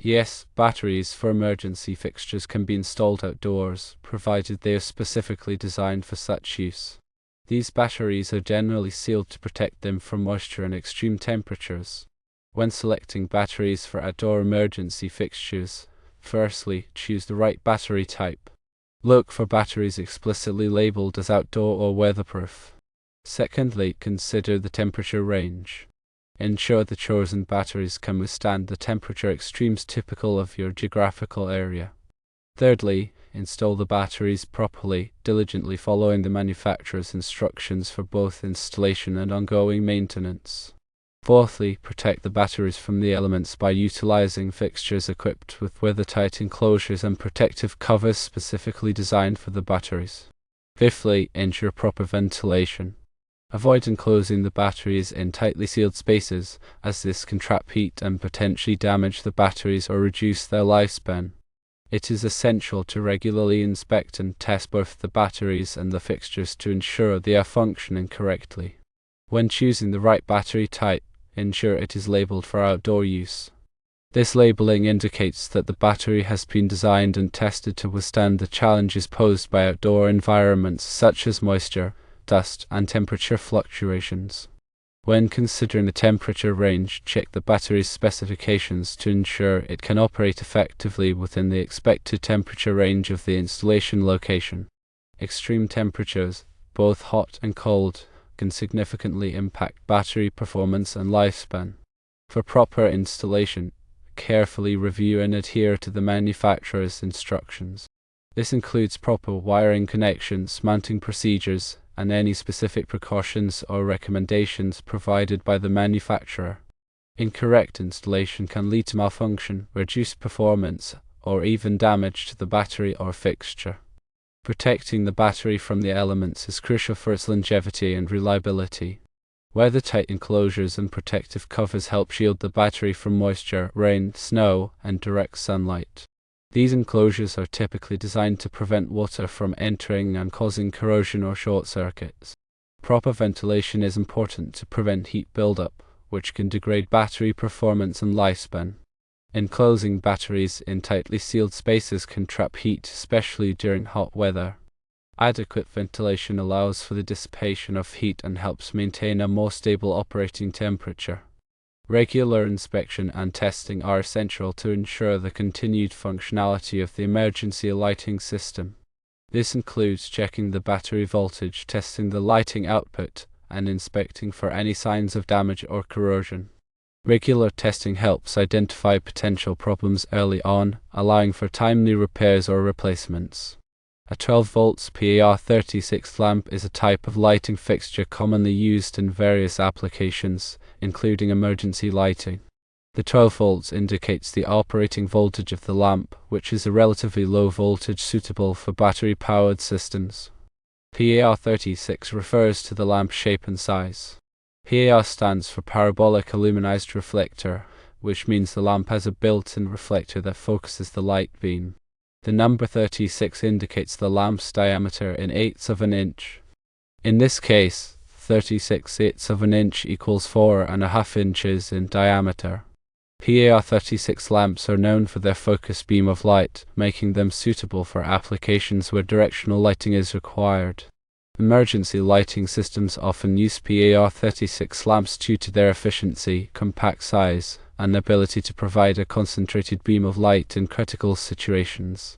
Yes, batteries for emergency fixtures can be installed outdoors, provided they are specifically designed for such use. These batteries are generally sealed to protect them from moisture and extreme temperatures. When selecting batteries for outdoor emergency fixtures, firstly, choose the right battery type. Look for batteries explicitly labeled as outdoor or weatherproof. Secondly, consider the temperature range. Ensure the chosen batteries can withstand the temperature extremes typical of your geographical area. Thirdly, install the batteries properly, diligently following the manufacturer's instructions for both installation and ongoing maintenance. Fourthly, protect the batteries from the elements by utilizing fixtures equipped with weathertight enclosures and protective covers specifically designed for the batteries. Fifthly, ensure proper ventilation. Avoid enclosing the batteries in tightly sealed spaces, as this can trap heat and potentially damage the batteries or reduce their lifespan. It is essential to regularly inspect and test both the batteries and the fixtures to ensure they are functioning correctly. When choosing the right battery type, ensure it is labeled for outdoor use. This labeling indicates that the battery has been designed and tested to withstand the challenges posed by outdoor environments such as moisture, dust, and temperature fluctuations. When considering the temperature range, check the battery's specifications to ensure it can operate effectively within the expected temperature range of the installation location. Extreme temperatures, both hot and cold, can significantly impact battery performance and lifespan. For proper installation, carefully review and adhere to the manufacturer's instructions. This includes proper wiring connections, mounting procedures, and any specific precautions or recommendations provided by the manufacturer. Incorrect installation can lead to malfunction, reduced performance, or even damage to the battery or fixture. Protecting the battery from the elements is crucial for its longevity and reliability. Weathertight enclosures and protective covers help shield the battery from moisture, rain, snow, and direct sunlight. These enclosures are typically designed to prevent water from entering and causing corrosion or short circuits. Proper ventilation is important to prevent heat buildup, which can degrade battery performance and lifespan. Enclosing batteries in tightly sealed spaces can trap heat, especially during hot weather. Adequate ventilation allows for the dissipation of heat and helps maintain a more stable operating temperature. Regular inspection and testing are essential to ensure the continued functionality of the emergency lighting system. This includes checking the battery voltage, testing the lighting output, and inspecting for any signs of damage or corrosion. Regular testing helps identify potential problems early on, allowing for timely repairs or replacements. A 12V PAR36 lamp is a type of lighting fixture commonly used in various applications, including emergency lighting. The 12V indicates the operating voltage of the lamp, which is a relatively low voltage suitable for battery-powered systems. PAR36 refers to the lamp shape and size. PAR stands for parabolic aluminized reflector, which means the lamp has a built-in reflector that focuses the light beam. The number 36 indicates the lamp's diameter in eighths of an inch. In this case, 36/8 of an inch equals 4.5 inches in diameter. PAR36 lamps are known for their focus beam of light, making them suitable for applications where directional lighting is required. Emergency lighting systems often use PAR36 lamps due to their efficiency, compact size, and ability to provide a concentrated beam of light in critical situations.